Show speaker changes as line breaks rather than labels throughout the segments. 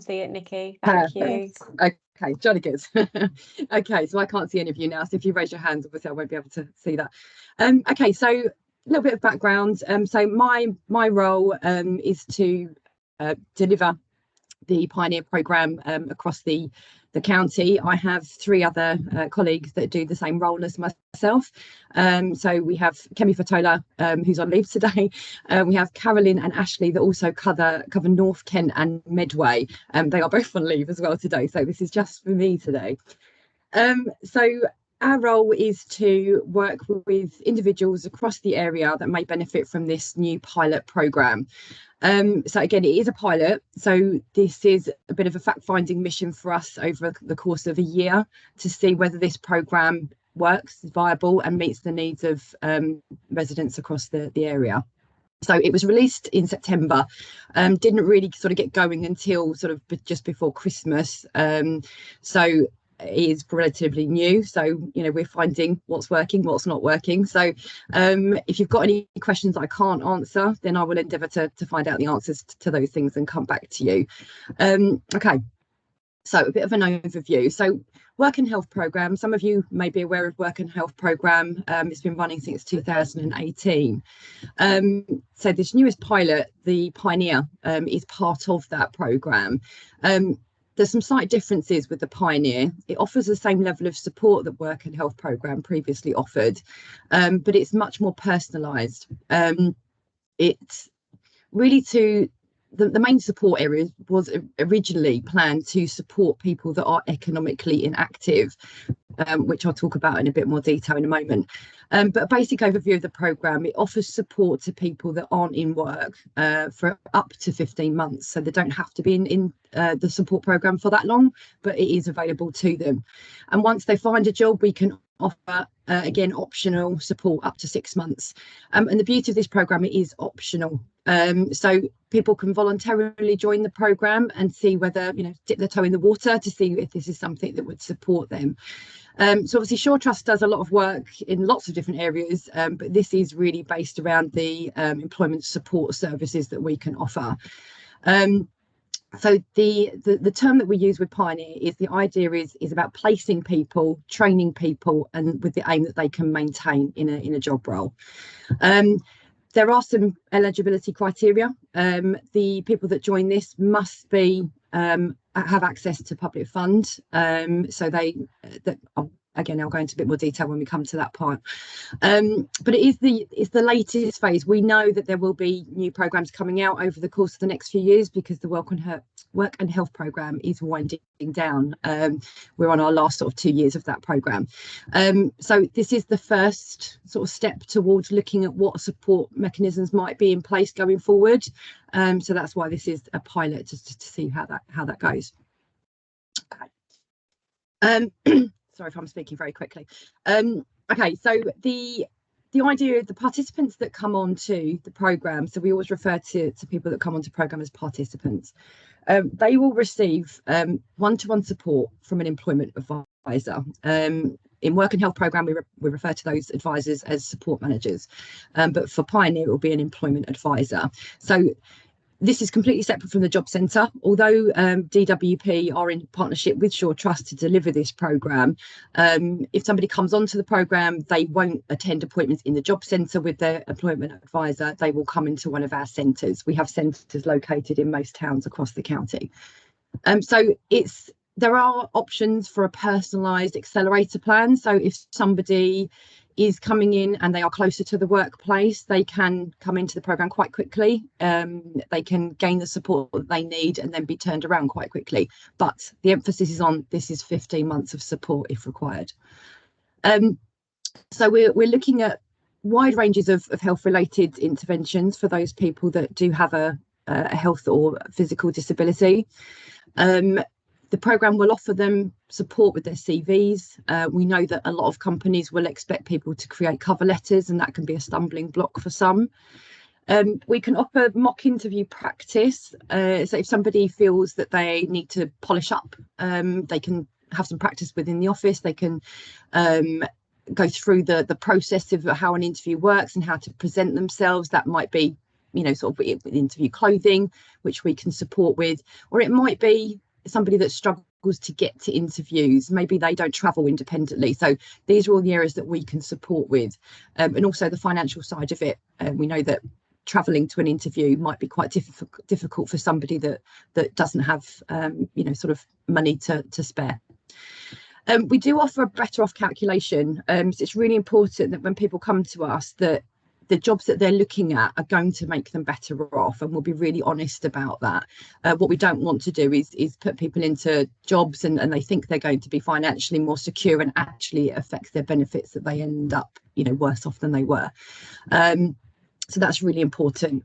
see it, Nikki. Thank
Perfect.
you.
Okay, jolly good. Okay, so I can't see any of you now. So if you raise your hands, obviously I won't be able to see that. Okay, so a little bit of background. So my role is to deliver the Pioneer programme across the county. I have 3 other colleagues that do the same role as myself. So we have Kemi Fatola, who's on leave today. We have Carolyn and Ashley that also cover North Kent and Medway. They are both on leave as well today. So this is just for me today. So our role is to work with individuals across the area that may benefit from this new pilot programme. So again, it is a pilot, so this is a bit of a fact-finding mission for us over the course of a year to see whether this programme works, is viable and meets the needs of residents across the area. So it was released in September, didn't really sort of get going until sort of just before Christmas. So it is relatively new, so you know, we're finding what's working, what's not working. So if you've got any questions I can't answer, then I will endeavour to find out the answers to those things and come back to you. Okay, so a bit of an overview. So Work and Health Programme, some of you may be aware of Work and Health Programme. It's been running since 2018. So this newest pilot, the Pioneer, is part of that programme. There's some slight differences with the Pioneer. It offers the same level of support that Work and Health Programme previously offered, but it's much more personalised. It's really the main support area was originally planned to support people that are economically inactive, which I'll talk about in a bit more detail in a moment. But a basic overview of the programme, it offers support to people that aren't in work for up to 15 months. So they don't have to be in the support programme for that long, but it is available to them. And once they find a job, we can offer, again, optional support up to 6 months. And the beauty of this programme, it is optional. So people can voluntarily join the programme and see whether, you know, dip their toe in the water to see if this is something that would support them. So obviously Shore Trust does a lot of work in lots of different areas, but this is really based around the employment support services that we can offer. So the term that we use with Pioneer is the idea is about placing people, training people, and with the aim that they can maintain in a job role. There are some eligibility criteria. The people that join this must be have access to public fund. So again, I'll go into a bit more detail when we come to that part. But it's the latest phase. We know that there will be new programmes coming out over the course of the next few years because the Work and Health programme is winding down. We're on our last sort of 2 years of that programme. So this is the first sort of step towards looking at what support mechanisms might be in place going forward. So that's why this is a pilot, just to see how that goes. Okay. Sorry if I'm speaking very quickly. Okay, so the idea of the participants that come on to the programme, so we always refer to people that come onto programme as participants. They will receive one-to-one support from an employment advisor. In Work and Health programme, we refer to those advisors as support managers, but for Pioneer, it will be an employment advisor. So this is completely separate from the job centre. Although DWP are in partnership with Shore Trust to deliver this programme, if somebody comes onto the programme, they won't attend appointments in the job centre with their employment advisor. They will come into one of our centres. We have centres located in most towns across the county. So there are options for a personalised accelerator plan. So if somebody is coming in and they are closer to the workplace, they can come into the programme quite quickly. They can gain the support that they need and then be turned around quite quickly. But the emphasis is on this is 15 months of support if required. So we're looking at wide ranges of health-related interventions for those people that do have a health or physical disability. The programme will offer them support with their CVs. We know that a lot of companies will expect people to create cover letters, and that can be a stumbling block for some. We can offer mock interview practice. So if somebody feels that they need to polish up, they can have some practice within the office. They can go through the process of how an interview works and how to present themselves. That might be sort of interview clothing, which we can support with, or it might be somebody that struggles to get to interviews. Maybe they don't travel independently. So these are all the areas that we can support with, and also the financial side of it. We know that traveling to an interview might be quite difficult for somebody that doesn't have sort of money to spare. We do offer a better off calculation. So it's really important that when people come to us, that the jobs that they're looking at are going to make them better off, and we'll be really honest about that. What we don't want to do is put people into jobs and they think they're going to be financially more secure, and actually it affects their benefits, that they end up worse off than they were. So that's really important.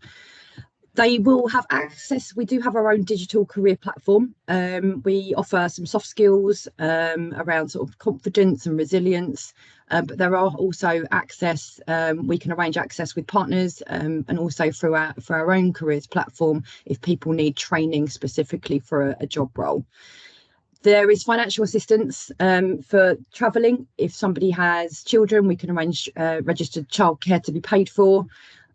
They will have access. We do have our own digital career platform. We offer some soft skills around sort of confidence and resilience, but there are also access. We can arrange access with partners, and also for our own careers platform if people need training specifically for a job role. There is financial assistance for travelling. If somebody has children, we can arrange registered childcare to be paid for.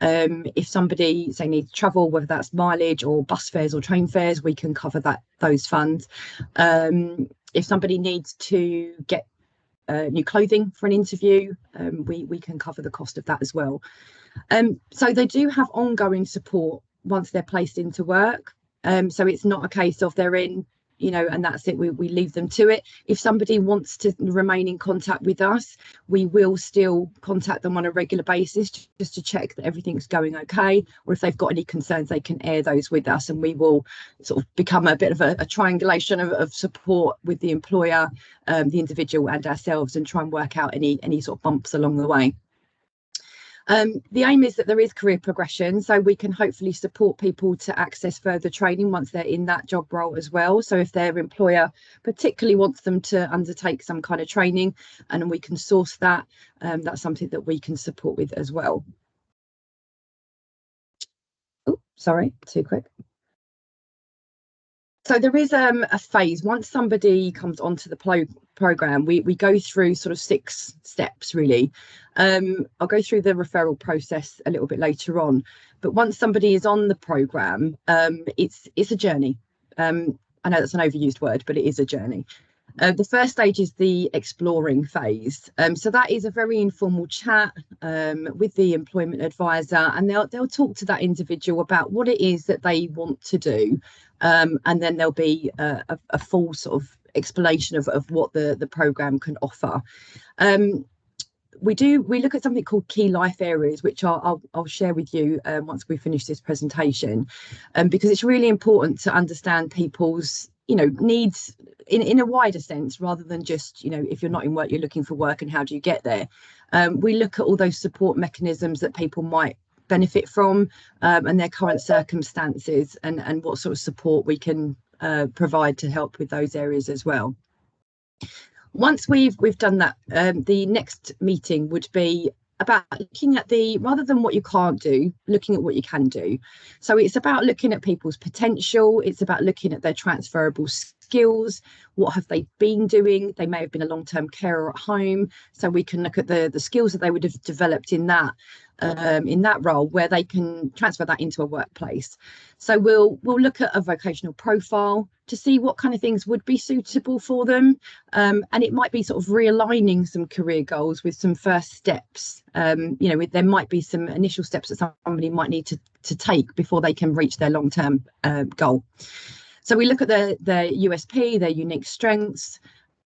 If somebody, say, needs to travel, whether that's mileage or bus fares or train fares, we can cover those funds. If somebody needs to get new clothing for an interview, we can cover the cost of that as well. So they do have ongoing support once they're placed into work. So it's not a case of they're in, and that's it, we leave them to it. If somebody wants to remain in contact with us, we will still contact them on a regular basis just to check that everything's going okay, or if they've got any concerns, they can air those with us, and we will sort of become a bit of a triangulation of support with the employer, the individual and ourselves, and try and work out any sort of bumps along the way. The aim is that there is career progression, so we can hopefully support people to access further training once they're in that job role as well. So if their employer particularly wants them to undertake some kind of training, and we can source that, that's something that we can support with as well. Oh, sorry, too quick. So there is a phase. Once somebody comes onto the programme, we go through sort of 6 steps, really. I'll go through the referral process a little bit later on. But once somebody is on the programme, it's a journey. I know that's an overused word, but it is a journey. The first stage is the exploring phase. So that is a very informal chat with the employment advisor, and they'll talk to that individual about what it is that they want to do. And then there'll be a full sort of explanation of what the programme can offer. We look at something called key life areas, which I'll share with you once we finish this presentation, because it's really important to understand people's needs in a wider sense, rather than just if you're not in work, you're looking for work, and how do you get there. We look at all those support mechanisms that people might benefit from, and their current circumstances, and what sort of support we can provide to help with those areas as well. Once we've done that, the next meeting would be about looking at rather than what you can't do, looking at what you can do. So it's about looking at people's potential. It's about looking at their transferable skills. What have they been doing? They may have been a long-term carer at home, so we can look at the skills that they would have developed in that role, where they can transfer that into a workplace. So we'll look at a vocational profile to see what kind of things would be suitable for them, and it might be sort of realigning some career goals with some first steps. There might be some initial steps that somebody might need to take before they can reach their long-term goal. So we look at their USP, their unique strengths,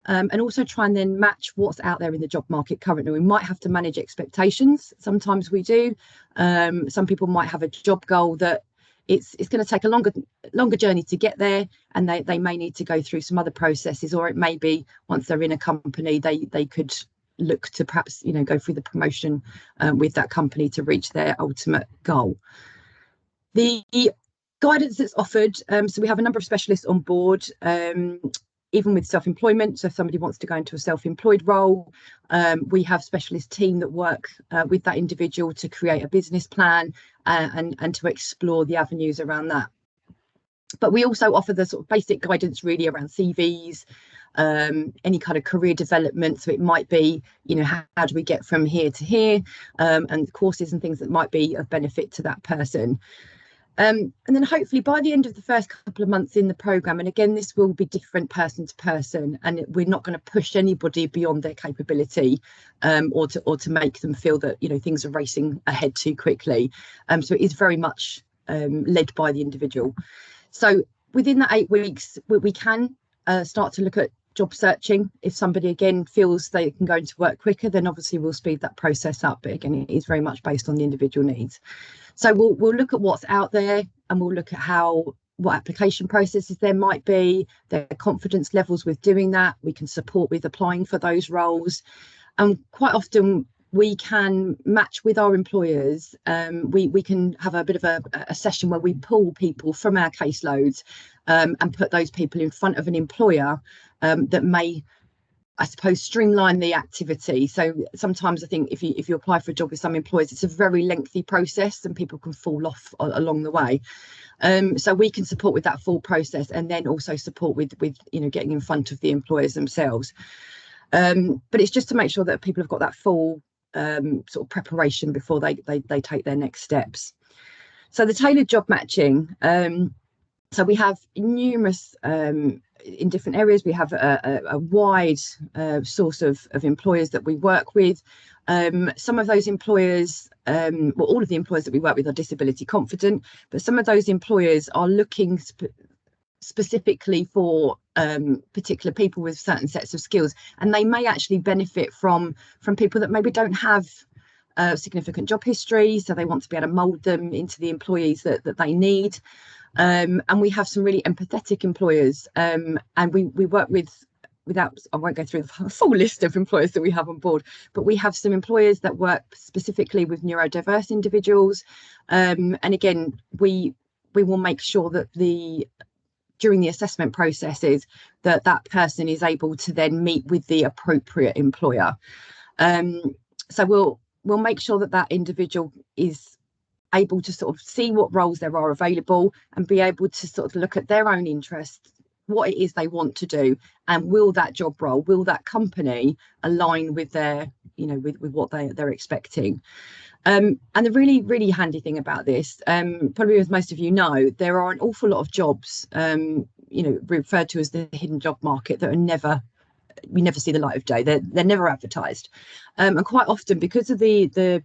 and also try and then match what's out there in the job market currently. We might have to manage expectations. Sometimes we do. Some people might have a job goal that it's going to take a longer journey to get there, and they may need to go through some other processes, or it may be once they're in a company, they could look to perhaps go through the promotion with that company to reach their ultimate goal. The guidance that's offered, so we have a number of specialists on board, even with self-employment. So if somebody wants to go into a self-employed role, we have specialist team that work with that individual to create a business plan and to explore the avenues around that. But we also offer the sort of basic guidance really around CVs, any kind of career development. So it might be, you know, how do we get from here to here, and courses and things that might be of benefit to that person. And then hopefully by the end of the first couple of months in the programme, and again, this will be different person to person, and we're not going to push anybody beyond their capability, or to make them feel that, you know, things are racing ahead too quickly. So it is very much led by the individual. So within that 8 weeks, we can start to look at job searching. If somebody again feels they can go into work quicker, then obviously we'll speed that process up. But again, it is very much based on the individual needs. So we'll look at what's out there, and we'll look at what application processes there might be, their confidence levels with doing that. We can support with applying for those roles, and quite often we can match with our employers. We can have a bit of a session where we pull people from our caseloads, and put those people in front of an employer that may, I suppose, streamline the activity. So sometimes I think if you apply for a job with some employers, it's a very lengthy process and people can fall off along the way. So we can support with that full process, and then also support with you know, getting in front of the employers themselves. But it's just to make sure that people have got that full sort of preparation before they take their next steps. So the tailored job matching. So we have numerous in different areas. We have a wide source of employers that we work with. Some of those employers, well, all of the employers that we work with are disability confident, but some of those employers are looking specifically for particular people with certain sets of skills, and they may actually benefit from people that maybe don't have significant job history, so they want to be able to mould them into the employees that they need. And we have some really empathetic employers, and we work with, I won't go through the full list of employers that we have on board, but we have some employers that work specifically with neurodiverse individuals, and again, we will make sure that during the assessment processes that person is able to then meet with the appropriate employer. So we'll make sure that individual is able to sort of see what roles there are available, and be able to sort of look at their own interests, what it is they want to do, and will that job role, will that company align with their, you know, with what they're expecting. And the really, really handy thing about this, probably as most of you know, there are an awful lot of jobs, you know, referred to as the hidden job market, that are we never see the light of day. They're never advertised, and quite often, because of the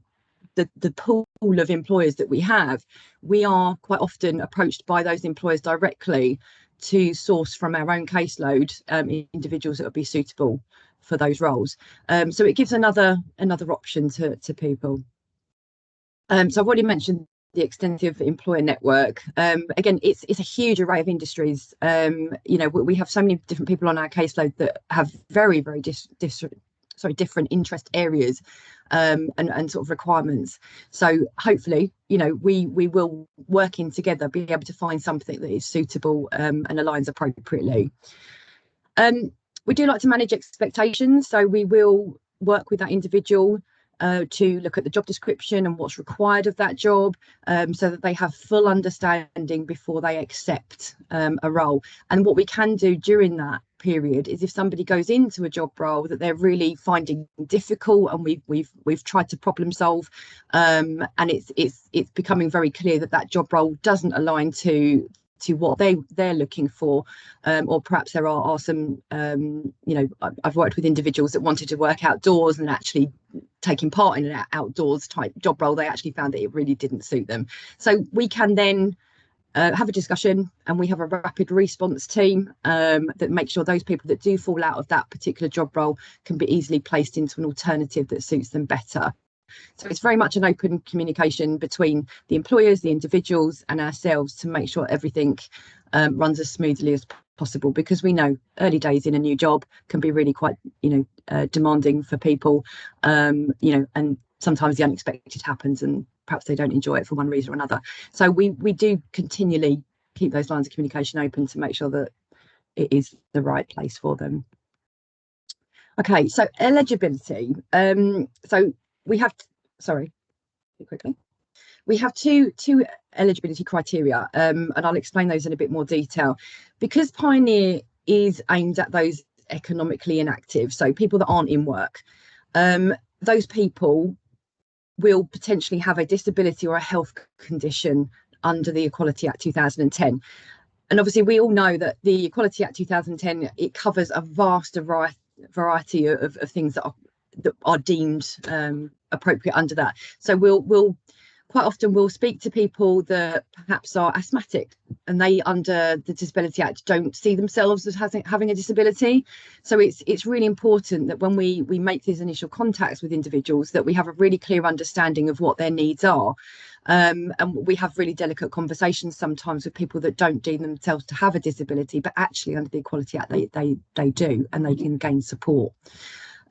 pool of employers that we have, we are quite often approached by those employers directly to source from our own caseload individuals that would be suitable for those roles. So it gives another option to people. So I've already mentioned the extensive employer network. Again, it's a huge array of industries. You know, we have so many different people on our caseload that have very, very different interest areas, and sort of requirements. So hopefully, you know, we will, working together, be able to find something that is suitable and aligns appropriately. We do like to manage expectations, so we will work with that individual to look at the job description and what's required of that job, so that they have full understanding before they accept a role. And what we can do during that period is, if somebody goes into a job role that they're really finding difficult, and we've tried to problem solve, and it's becoming very clear that job role doesn't align to what they're looking for, or perhaps there are some, you know, I've worked with individuals that wanted to work outdoors, and actually taking part in an outdoors type job role, they actually found that it really didn't suit them. So we can then have a discussion, and we have a rapid response team that makes sure those people that do fall out of that particular job role can be easily placed into an alternative that suits them better. So it's very much an open communication between the employers, the individuals, and ourselves, to make sure everything runs as smoothly as possible, because we know early days in a new job can be really quite, you know, demanding for people, you know, and sometimes the unexpected happens and perhaps they don't enjoy it for one reason or another. So we do continually keep those lines of communication open to make sure that it is the right place for them. Okay, so eligibility. So we have, quickly. We have two eligibility criteria, and I'll explain those in a bit more detail. Because Pioneer is aimed at those economically inactive, so people that aren't in work. Those people will potentially have a disability or a health condition under the Equality Act 2010. And obviously we all know that the Equality Act 2010, it covers a vast variety of things that are deemed appropriate under that. So we'll quite often we'll speak to people that perhaps are asthmatic, and they, under the Disability Act, don't see themselves as having a disability. So it's really important that when we make these initial contacts with individuals, that we have a really clear understanding of what their needs are. And we have really delicate conversations sometimes with people that don't deem themselves to have a disability, but actually under the Equality Act they do, and they can gain support.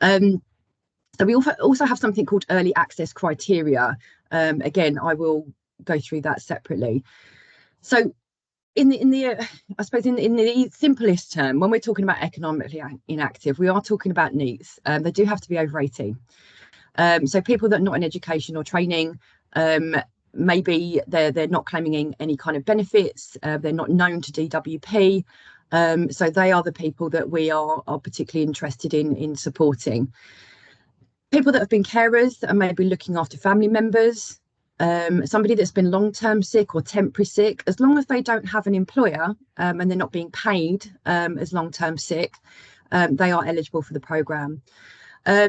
So we also have something called early access criteria. Again, I will go through that separately. So in the simplest term, when we're talking about economically inactive, we are talking about needs. They do have to be over 18. So people that are not in education or training, maybe they're not claiming any kind of benefits, they're not known to DWP. So they are the people that we are particularly interested in supporting. People that have been carers and maybe looking after family members, somebody that's been long-term sick or temporary sick, as long as they don't have an employer and they're not being paid as long-term sick, they are eligible for the programme. There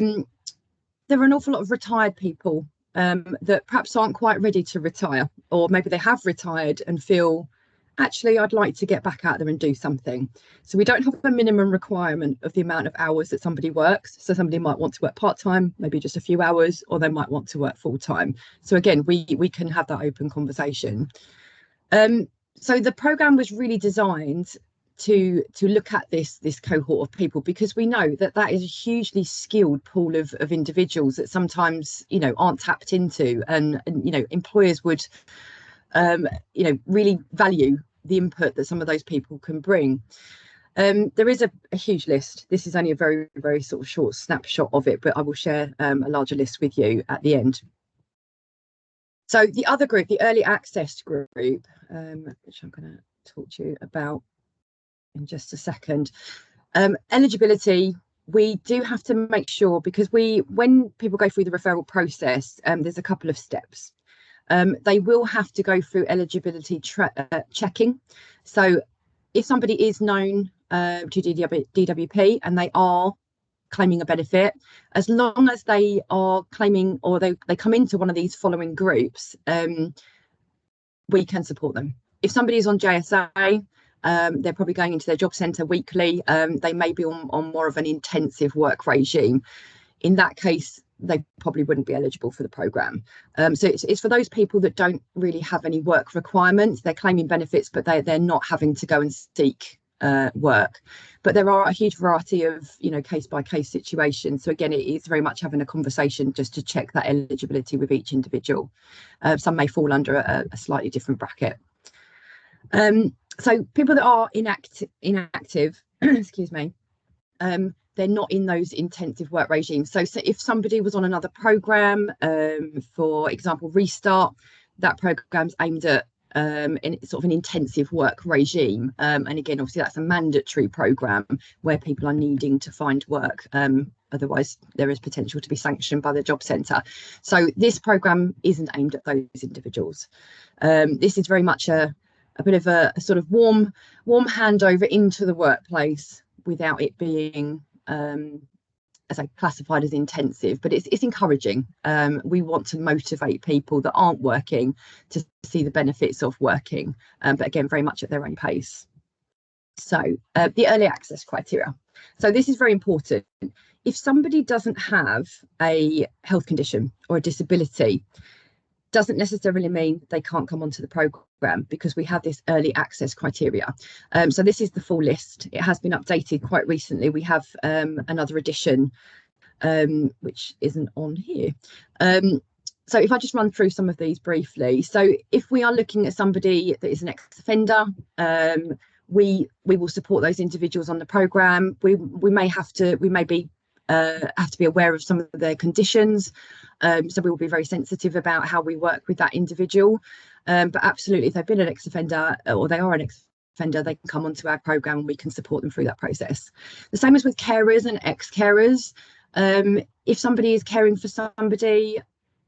are an awful lot of retired people that perhaps aren't quite ready to retire, or maybe they have retired and feel, actually, I'd like to get back out there and do something. So we don't have a minimum requirement of the amount of hours that somebody works. So somebody might want to work part-time, maybe just a few hours, or they might want to work full-time. So again, we can have that open conversation. So the programme was really designed to look at this cohort of people, because we know that is a hugely skilled pool of individuals that sometimes, you know, aren't tapped into, and you know, employers would you know, really value the input that some of those people can bring. There is a huge list. This is only a very, very sort of short snapshot of it, but I will share a larger list with you at the end. So the other group, the early access group, which I'm going to talk to you about in just a second. Eligibility, we do have to make sure, because when people go through the referral process, there's a couple of steps. They will have to go through eligibility checking. So if somebody is known to DWP and they are claiming a benefit, as long as they are claiming, or they come into one of these following groups, we can support them. If somebody is on JSA, they're probably going into their job centre weekly, they may be on more of an intensive work regime. In that case, they probably wouldn't be eligible for the programme. So it's for those people that don't really have any work requirements. They're claiming benefits, but they're not having to go and seek work. But there are a huge variety of, you know, case by case situations. So again, it is very much having a conversation just to check that eligibility with each individual. Some may fall under a slightly different bracket. So people that are inactive, excuse me, they're not in those intensive work regimes. So if somebody was on another programme, for example, Restart, that programme's aimed at in sort of an intensive work regime. And again, obviously that's a mandatory programme where people are needing to find work. Otherwise, there is potential to be sanctioned by the job centre. So this programme isn't aimed at those individuals. This is very much a bit of a sort of warm handover into the workplace without it being as I classified as intensive, but it's encouraging. We want to motivate people that aren't working to see the benefits of working, but again, very much at their own pace. So the early access criteria. So this is very important. If somebody doesn't have a health condition or a disability, doesn't necessarily mean they can't come onto the programme, because we have this early access criteria. So this is the full list. It has been updated quite recently. We have another edition, which isn't on here. So if I just run through some of these briefly. So if we are looking at somebody that is an ex-offender, we will support those individuals on the programme. We may have to be aware of some of their conditions. So we will be very sensitive about how we work with that individual. But absolutely, if they've been an ex-offender or they are an offender, they can come onto our program and we can support them through that process. The same as with carers and ex-carers. If somebody is caring for somebody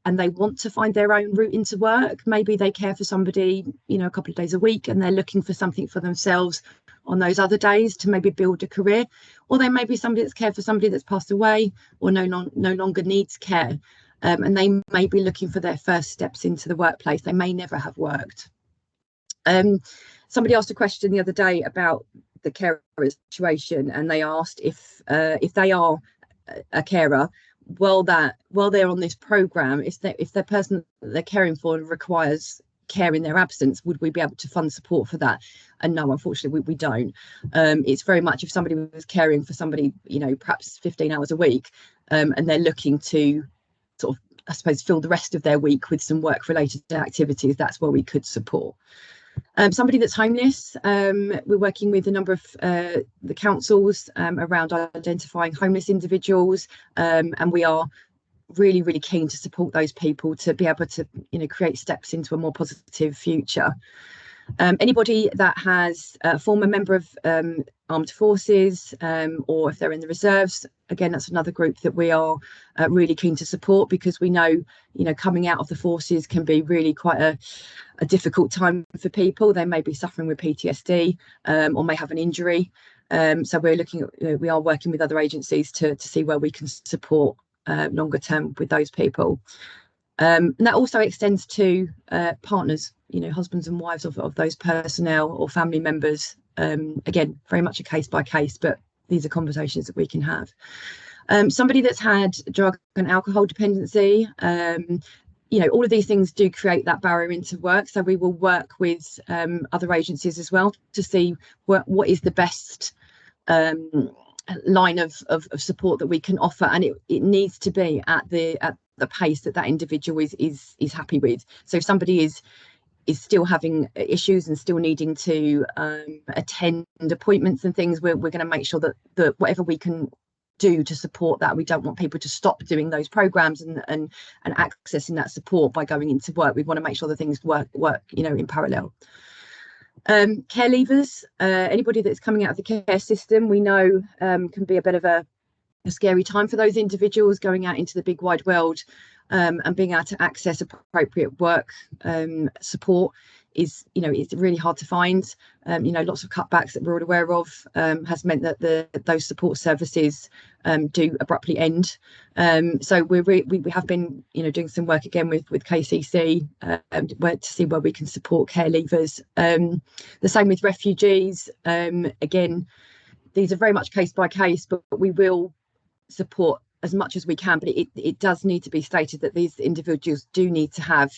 and they want to find their own route into work, maybe they care for somebody, you know, a couple of days a week, and they're looking for something for themselves on those other days to maybe build a career. Or they may be somebody that's cared for somebody that's passed away or no longer needs care. And they may be looking for their first steps into the workplace. They may never have worked. Somebody asked a question the other day about the carer situation, and they asked if they are a carer, while they're on this program, if the person that they're caring for requires care in their absence, would we be able to fund support for that? And no, unfortunately we don't. It's very much if somebody was caring for somebody, you know, perhaps 15 hours a week, and they're looking to sort of, I suppose, fill the rest of their week with some work related activities, that's where we could support. Somebody that's homeless, we're working with a number of the councils around identifying homeless individuals, and we are really keen to support those people to be able to, you know, create steps into a more positive future. Anybody that has a former member of armed forces, or if they're in the reserves, again, that's another group that we are really keen to support, because we know, you know, coming out of the forces can be really quite a difficult time for people. They may be suffering with PTSD, or may have an injury. So we're looking at, we are working with other agencies to see where we can support longer term with those people. And that also extends to partners, you know, husbands and wives of those personnel or family members. Again, very much a case by case, but these are conversations that we can have. Somebody that's had drug and alcohol dependency, you know, all of these things do create that barrier into work. So we will work with other agencies as well to see what is the best line of support that we can offer, and it needs to be at the pace that individual is happy with. So if somebody is still having issues and still needing to attend appointments and things, we're going to make sure that whatever we can do to support that, we don't want people to stop doing those programs and accessing that support by going into work. We want to make sure that things work, you know, in parallel. Care leavers, anybody that's coming out of the care system, we know can be a bit of a scary time for those individuals going out into the big wide world, and being able to access appropriate work support is, you know, it's really hard to find. You know, lots of cutbacks that we're all aware of has meant that those support services do abruptly end. So we have been, you know, doing some work again with KCC to see where we can support care leavers. The same with refugees. Again, these are very much case by case, but we will support as much as we can, but it does need to be stated that these individuals do need to have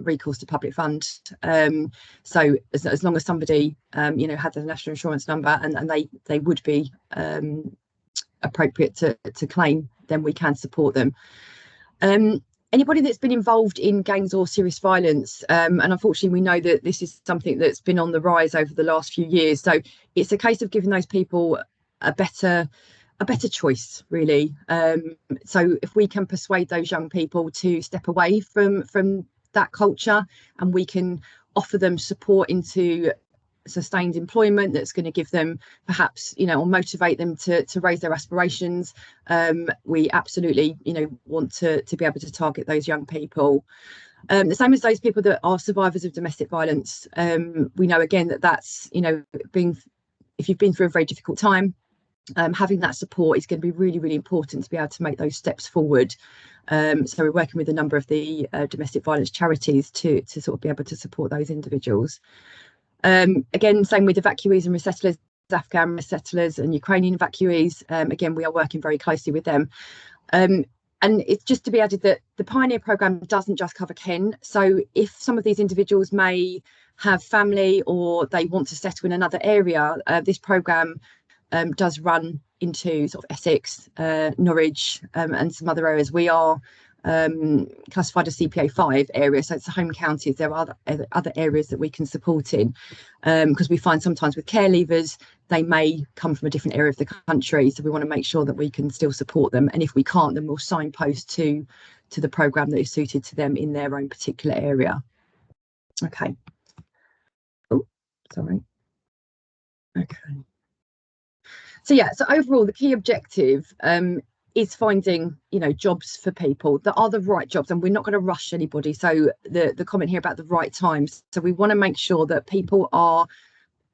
recourse to public fund. So as long as somebody you know, had the national insurance number and they would be appropriate to claim, then we can support them. Anybody that's been involved in gangs or serious violence, and unfortunately we know that this is something that's been on the rise over the last few years, so it's a case of giving those people a better choice, really. So if we can persuade those young people to step away from that culture, and we can offer them support into sustained employment that's going to give them perhaps, you know, or motivate them to raise their aspirations, we absolutely, you know, want to be able to target those young people. The same as those people that are survivors of domestic violence. We know again that's, you know, if you've been through a very difficult time, having that support is going to be really important to be able to make those steps forward. So we're working with a number of the domestic violence charities to sort of be able to support those individuals. Again, same with evacuees and resettlers, Afghan resettlers and Ukrainian evacuees. Again, we are working very closely with them. And it's just to be added that the Pioneer programme doesn't just cover Kent. So if some of these individuals may have family or they want to settle in another area, this programme does run into sort of Essex, Norwich, and some other areas. We are classified as CPA 5 area, so it's the home counties. There are other areas that we can support in, because we find sometimes with care leavers they may come from a different area of the country, so we want to make sure that we can still support them, and if we can't, then we'll signpost to the programme that is suited to them in their own particular area. Okay. Oh, sorry. Okay. So yeah, so overall, the key objective is finding, jobs for people that are the right jobs, and we're not going to rush anybody. So the comment here about the right times. So we want to make sure that people are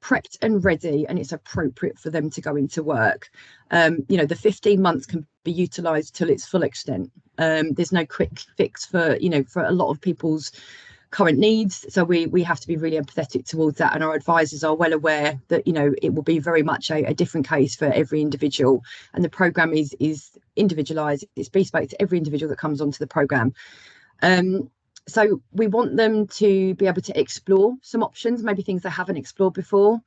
prepped and ready, and it's appropriate for them to go into work. The 15 months can be utilised till its full extent. There's no quick fix for a lot of people's current needs, so we have to be really empathetic towards that, and our advisors are well aware that it will be very much a different case for every individual, and the program is individualized, it's bespoke to every individual that comes onto the program. So we want them to be able to explore some options, maybe things they haven't explored before.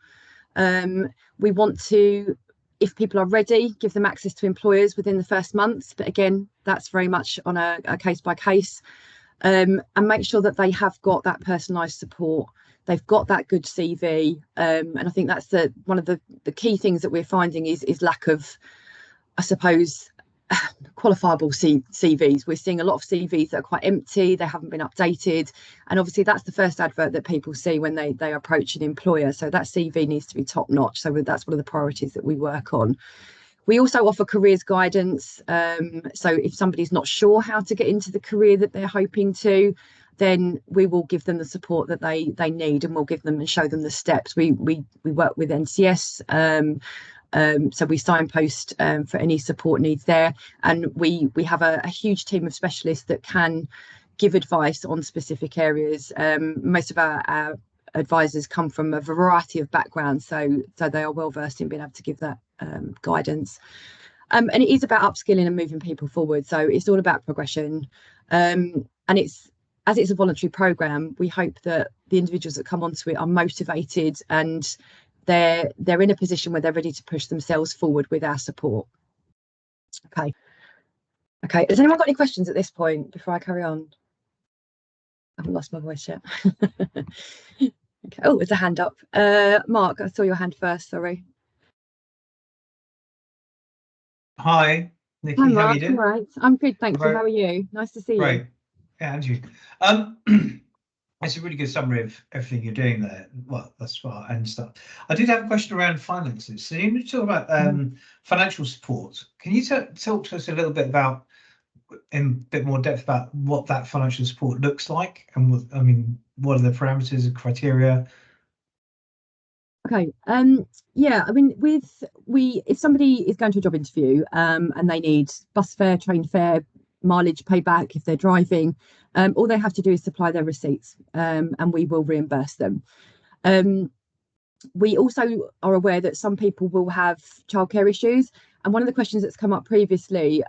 We want to, if people are ready, give them access to employers within the first month, but again, that's very much on a case by case. And make sure that they have got that personalised support, they've got that good CV, and I think that's one of the key things that we're finding is lack of, I suppose, qualifiable CVs. We're seeing a lot of CVs that are quite empty, they haven't been updated, and obviously that's the first advert that people see when they approach an employer, so that CV needs to be top notch. So that's one of the priorities that we work on. We also offer careers guidance. So if somebody's not sure how to get into the career that they're hoping to, then we will give them the support that they need, and we'll give them and show them the steps. We work with NCS, so we signpost for any support needs there, and we have a huge team of specialists that can give advice on specific areas. Most of our advisors come from a variety of backgrounds, so they are well versed in being able to give that guidance. And it is about upskilling and moving people forward, so it's all about progression. And it's a voluntary program, we hope that the individuals that come onto it are motivated and they're in a position where they're ready to push themselves forward with our support. Okay, has anyone got any questions at this point before I carry on? I haven't lost my voice yet. Okay. Oh, there's a hand up. Mark, I saw your hand first, sorry.
Hi, Nikki.
Hi, Mark.
How are you doing?
All right. I'm good, thank you. How are you? Nice to see you.
Right. Yeah, and you. It's a really good summary of everything you're doing there. Well, thus far and stuff. I did have a question around finances. So you talk about financial support. Can you talk to us a little bit about, in a bit more depth, about what that financial support looks like, and what are the parameters and criteria?
Okay. Yeah, I mean, if somebody is going to a job interview and they need bus fare, train fare, mileage payback if they're driving, all they have to do is supply their receipts, and we will reimburse them. We also are aware that some people will have childcare issues, and one of the questions that's come up previously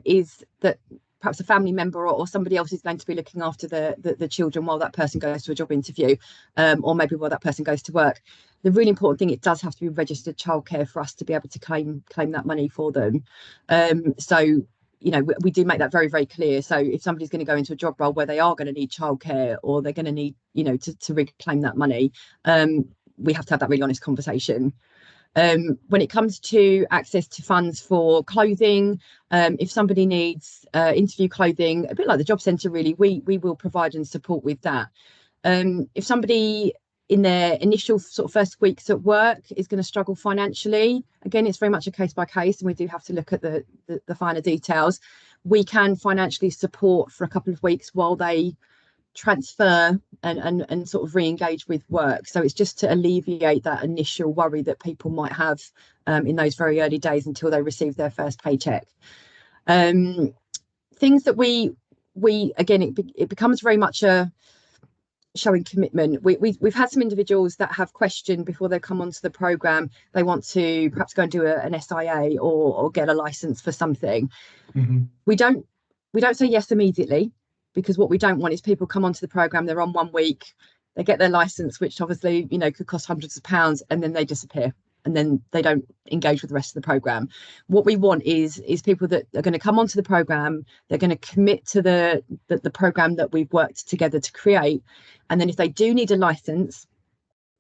is that perhaps a family member or somebody else is going to be looking after the children while that person goes to a job interview, or maybe while that person goes to work. The really important thing, it does have to be registered childcare for us to be able to claim that money for them. So we do make that very, very clear. So if somebody's going to go into a job role where they are going to need childcare, or they're going to need to reclaim that money, we have to have that really honest conversation. When it comes to access to funds for clothing, if somebody needs interview clothing, a bit like the job centre really, we will provide and support with that. If somebody in their initial sort of first weeks at work is going to struggle financially, again, it's very much a case by case, and we do have to look at the finer details. We can financially support for a couple of weeks while they transfer and sort of re-engage with work. So it's just to alleviate that initial worry that people might have in those very early days until they receive their first paycheck. Things that we again, it becomes very much a showing commitment. We've had some individuals that have questioned before they come onto the program, they want to perhaps go and do an SIA or get a license for something. Mm-hmm. We don't say yes immediately, because what we don't want is people come onto the program, they're on 1 week, they get their license, which obviously could cost hundreds of pounds, and then they disappear and then they don't engage with the rest of the program. What we want is people that are going to come onto the program, they're going to commit to the program that we've worked together to create, and then if they do need a license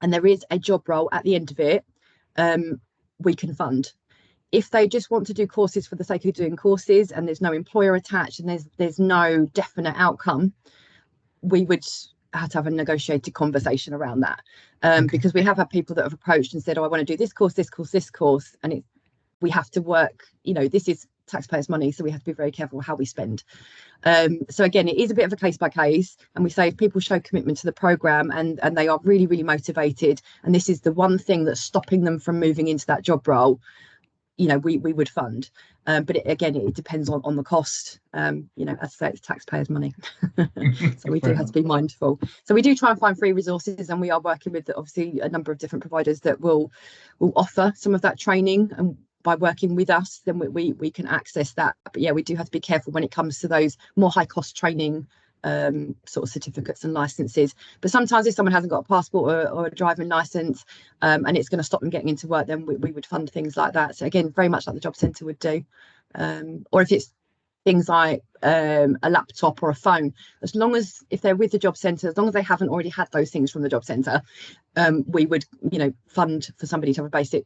and there is a job role at the end of it, we can fund. If they just want to do courses for the sake of doing courses and there's no employer attached and there's no definite outcome, we would had to have a negotiated conversation around that, because we have had people that have approached and said, oh, I want to do this course, this course, this course, and we have to work, this is taxpayers' money, so we have to be very careful how we spend. So again, it is a bit of a case by case, and we say if people show commitment to the programme and they are really, really motivated, and this is the one thing that's stopping them from moving into that job role, we would fund. But it depends on the cost. As I say, it's taxpayers' money. So we do have to be mindful. So we do try and find free resources, and we are working with obviously a number of different providers that will offer some of that training, and by working with us, then we can access that. But yeah, we do have to be careful when it comes to those more high cost training sort of certificates and licenses. But sometimes if someone hasn't got a passport or a driving license, and it's going to stop them getting into work, then we would fund things like that. So again, very much like the job centre would do. Or if it's things like a laptop or a phone, as long as if they're with the job centre, as long as they haven't already had those things from the job centre, we would fund for somebody to have a basic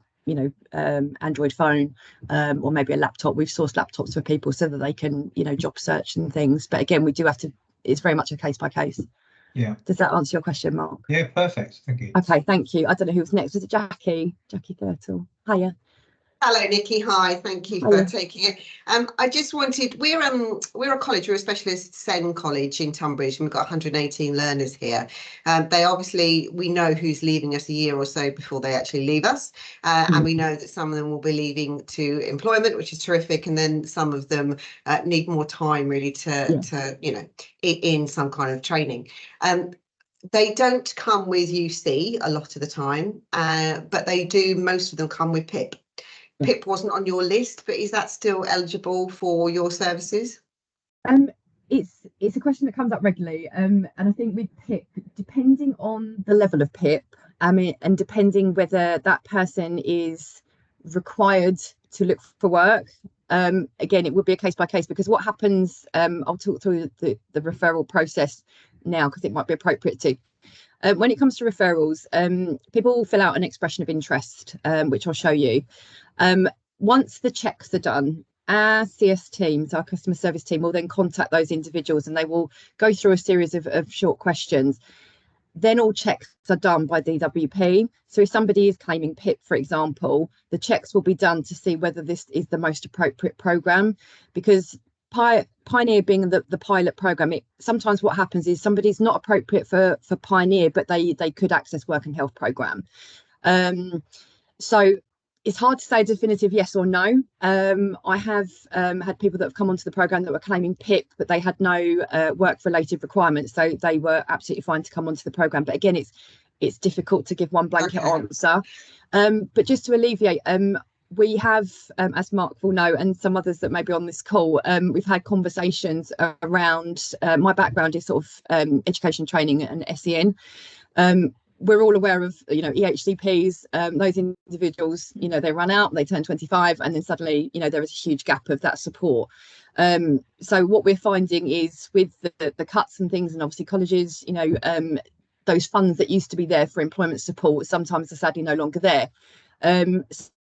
Android phone, or maybe a laptop. We've sourced laptops for people so that they can job search and things. But again, we do have to, it's very much a case by case.
Yeah.
Does that answer your question, Mark?
Yeah, perfect. Thank you.
Okay, thank you. I don't know who was next. Was it Jackie Gertle? Hiya.
Hello, Nikki. Hi. Thank you for taking it. I just wanted, we're a college, we're a specialist SEN college in Tunbridge, and we've got 118 learners here. We know who's leaving us a year or so before they actually leave us, and we know that some of them will be leaving to employment, which is terrific, and then some of them need more time really to in some kind of training. They don't come with UC a lot of the time, but they do, most of them come with PIP. PIP wasn't on your list, but is that still eligible for your services?
It's a question that comes up regularly, and I think with PIP, depending on the level of PIP, and depending whether that person is required to look for work, again, it would be a case by case, because what happens, I'll talk through the referral process now because it might be appropriate to. When it comes to referrals, people will fill out an expression of interest, which I'll show you. Once the checks are done, our CS team, so our customer service team, will then contact those individuals, and they will go through a series of short questions. Then all checks are done by DWP. So if somebody is claiming PIP, for example, the checks will be done to see whether this is the most appropriate programme, because Pioneer being the pilot programme, sometimes what happens is somebody's not appropriate for Pioneer, but they could access work and health programme. So it's hard to say a definitive yes or no. I have had people that have come onto the programme that were claiming PIP, but they had no work-related requirements, so they were absolutely fine to come onto the programme. But again, it's difficult to give one blanket answer. But just to alleviate, we have, as Mark will know, and some others that may be on this call, we've had conversations around, my background is sort of education training and SEN. We're all aware of, EHCPs, those individuals, they run out, they turn 25, and then suddenly, there is a huge gap of that support. So what we're finding is with the cuts and things, and obviously colleges, those funds that used to be there for employment support sometimes are sadly no longer there.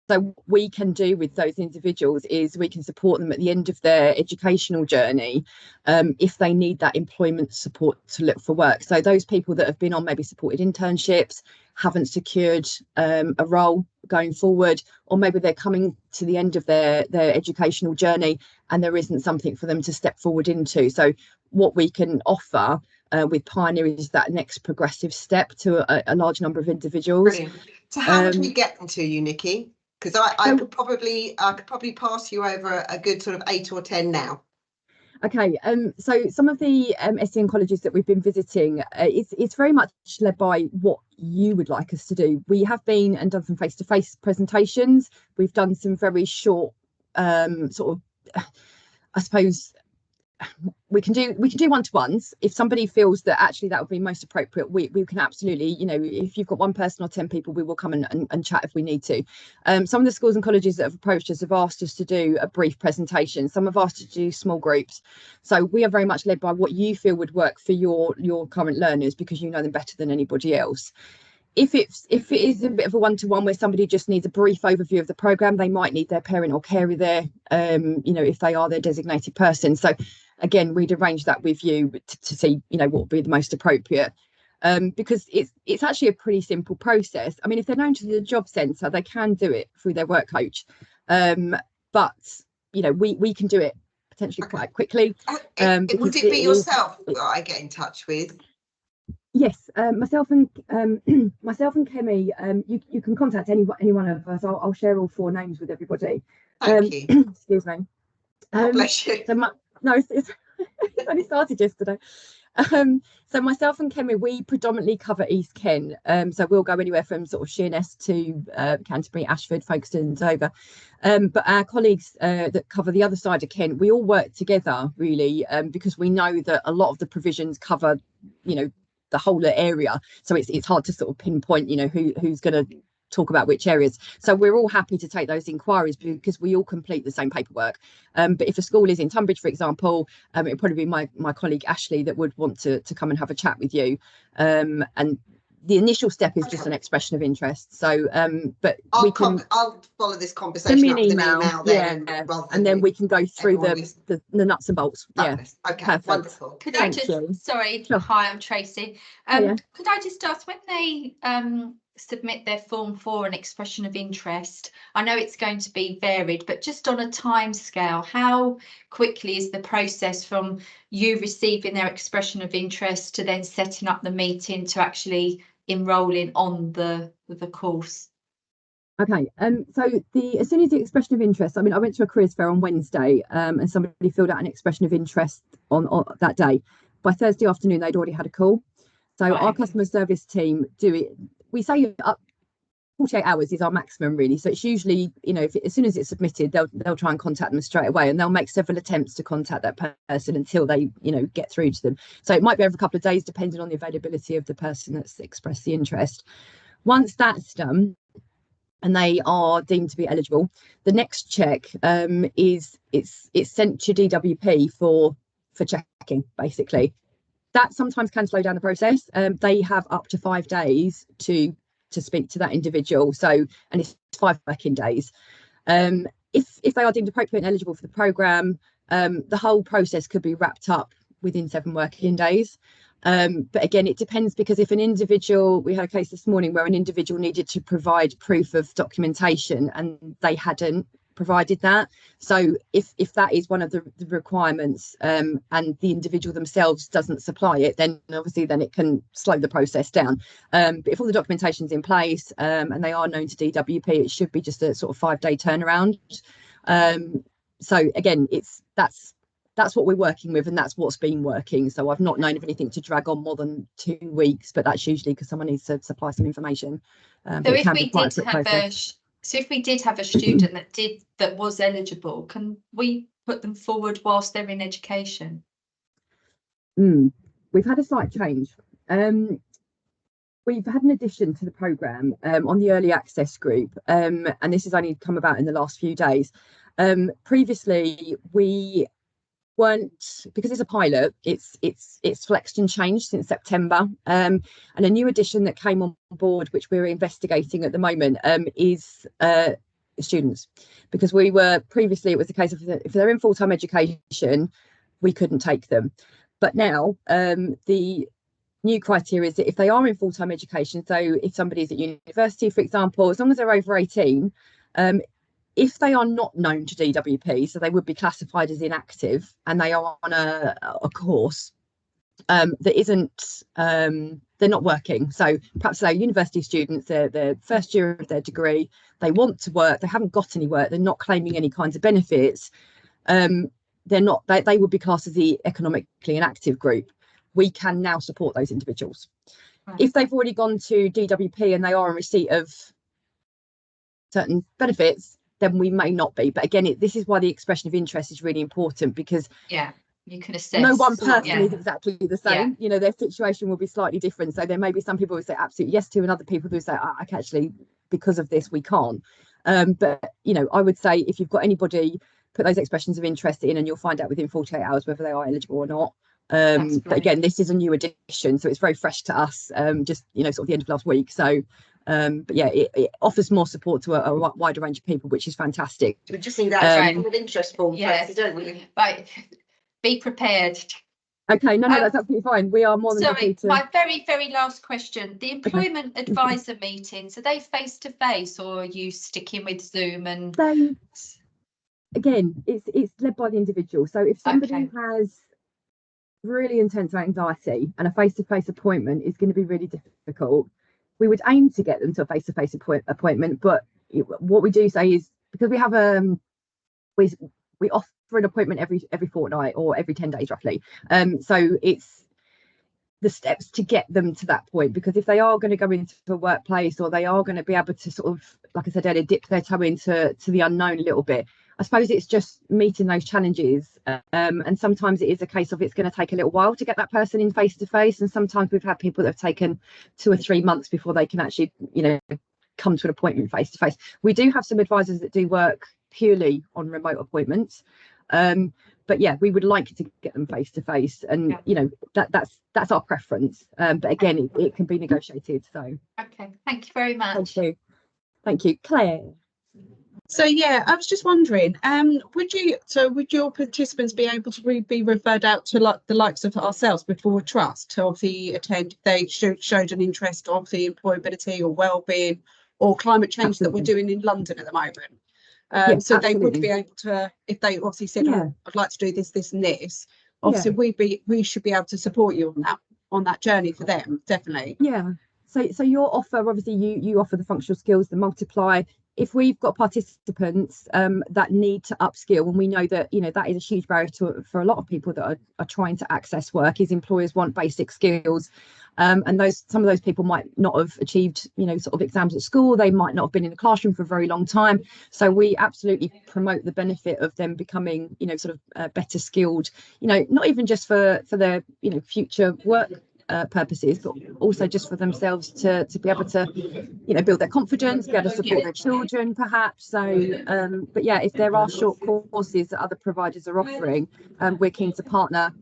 So what we can do with those individuals is we can support them at the end of their educational journey, if they need that employment support to look for work. So those people that have been on maybe supported internships, haven't secured a role going forward, or maybe they're coming to the end of their educational journey and there isn't something for them to step forward into. So what we can offer with Pioneer is that next progressive step to a large number of individuals.
Brilliant. So how would we get them to you, Nikki? Because I could probably pass you over a good sort of 8 or 10 now.
Okay, so some of the SEN colleges that we've been visiting, it's very much led by what you would like us to do. We have been and done some face-to-face presentations. We've done some very short sort of, I suppose, we can do one-to-ones. If somebody feels that actually that would be most appropriate, we can absolutely, if you've got one person or 10 people, we will come and chat if we need to. Some of the schools and colleges that have approached us have asked us to do a brief presentation. Some have asked to do small groups. So we are very much led by what you feel would work for your current learners, because you know them better than anybody else. If it is a bit of a one-to-one where somebody just needs a brief overview of the programme, they might need their parent or carer there, if they are their designated person. So again, we'd arrange that with you to see, what would be the most appropriate. because it's actually a pretty simple process. I mean, if they're known to the job centre, they can do it through their work coach, but you know, we can do it potentially quite quickly.
Would it be yourself that I get in touch with?
Yes, myself and Kemi. You can contact any one of us. I'll share all 4 names with everybody.
Thank you.
Excuse me.
God bless you.
So no, it's only started yesterday. So myself and Kemi, we predominantly cover East Kent. So we'll go anywhere from sort of Sheerness to Canterbury, Ashford, Folkestone, Dover. But our colleagues that cover the other side of Kent, we all work together really, because we know that a lot of the provisions cover, you know, the whole area. So it's hard to sort of pinpoint, you know, who's going to talk about which areas. So we're all happy to take those inquiries because we all complete the same paperwork. But if a school is in Tunbridge, for example, it would probably be my colleague Ashley that would want to come and have a chat with you. And the initial step is just an expression of interest. So but I'll follow this conversation up with an email then, and then we can go through the nuts and bolts.
Fabulous. Yeah, okay. Perfect. Wonderful.
Could I just sorry, sure. Hi, I'm Tracy. Could I just ask, when they submit their form for an expression of interest, I know it's going to be varied, but just on a time scale, how quickly is the process from you receiving their expression of interest to then setting up the meeting to actually enrolling on the course?
Okay, so as soon as the expression of interest, I mean, I went to a careers fair on Wednesday, and somebody filled out an expression of interest on that day. By Thursday afternoon, they'd already had a call. So right. Our customer service team do it. We say up 48 hours is our maximum, really. So it's usually, you know, as soon as it's submitted, they'll try and contact them straight away, and they'll make several attempts to contact that person until they, you know, get through to them. So it might be over a couple of days, depending on the availability of the person that's expressed the interest. Once that's done, and they are deemed to be eligible, the next check is it's sent to DWP for checking, basically. That sometimes can slow down the process. They have up to 5 days to speak to that individual. So, and it's 5 working days. If they are deemed appropriate and eligible for the programme, the whole process could be wrapped up within 7 working days. But again, it depends, because if an individual, we had a case this morning where an individual needed to provide proof of documentation and they hadn't provided that. So if that is one of the requirements, and the individual themselves doesn't supply it, then obviously it can slow the process down. But if all the documentation's in place, and they are known to DWP, it should be just a sort of 5-day turnaround. So again, that's what we're working with, and that's what's been working. So I've not known of anything to drag on more than 2 weeks, but that's usually because someone needs to supply some information.
So if we did have a student that was eligible, can we put them forward whilst they're in education?
We've had a slight change. We've had an addition to the programme on the early access group, and this has only come about in the last few days. Previously, we weren't, because it's a pilot, it's flexed and changed since September, and a new addition that came on board, which we're investigating at the moment, is students, because we were previously, it was the case of if they're in full-time education, we couldn't take them, but now the new criteria is that if they are in full-time education, so if somebody's at university, for example, as long as they're over 18, if they are not known to DWP, so they would be classified as inactive, and they are on a course that isn't, they're not working. So perhaps they're university students, they're first year of their degree, they want to work, they haven't got any work, they're not claiming any kinds of benefits, they would be classed as the economically inactive group. We can now support those individuals. Right. If they've already gone to DWP and they are in receipt of certain benefits, then we may not be. But again, this is why the expression of interest is really important, because
you can assess.
No one person is exactly the same. You know, their situation will be slightly different. So there may be some people who say absolutely yes to, and other people who say, I can actually, because of this, we can't. But you know, I would say if you've got anybody, put those expressions of interest in, and you'll find out within 48 hours whether they are eligible or not. But again, this is a new addition, so it's very fresh to us. Just, you know, sort of the end of last week. So but yeah, it offers more support to a wider range of people, which is fantastic.
We just need that with interest form, don't we?
Right, be prepared.
Okay, no, that's absolutely fine. We are more than happy
Sorry,
to.
my very last question. The employment advisor meetings, are they face to face, or are you sticking with Zoom? And
So again, it's led by the individual. So if somebody has really intense anxiety and a face-to-face appointment is going to be really difficult, we would aim to get them to a face-to-face appointment. But what we do say is, because we have we offer an appointment every fortnight or every 10 days roughly, so it's the steps to get them to that point, because if they are going to go into a workplace, or they are going to be able to sort of, like I said earlier, dip their toe into the unknown a little bit, I suppose it's just meeting those challenges, and sometimes it is a case of it's going to take a little while to get that person in face to face, and sometimes we've had people that have taken 2 or 3 months before they can actually, you know, come to an appointment face to face. We do have some advisors that do work purely on remote appointments, but yeah, we would like to get them face to face, and you know, that's our preference, but again, it can be negotiated. So
okay, thank you very much.
Thank you, Claire.
So yeah, I was just wondering, would your participants be able to be referred out to like the likes of ourselves before trust to obviously attend if they showed an interest of the employability or well-being or climate change that we're doing in London at the moment? So they would be able to, if they obviously said, oh, I'd like to do this, this and this, obviously we should be able to support you on that journey for them, definitely.
Yeah. So your offer, obviously you offer the functional skills, the multiply. If we've got participants that need to upskill, and we know that, you know, that is a huge barrier for a lot of people that are trying to access work, is employers want basic skills, and some of those people might not have achieved, you know, sort of exams at school. They might not have been in a classroom for a very long time. So we absolutely promote the benefit of them becoming, you know, sort of better skilled, you know, not even just for their, you know, future work purposes, but also just for themselves to be able to, you know, build their confidence, be able to support their children perhaps. So but yeah, if there are short courses that other providers are offering, we're keen to partner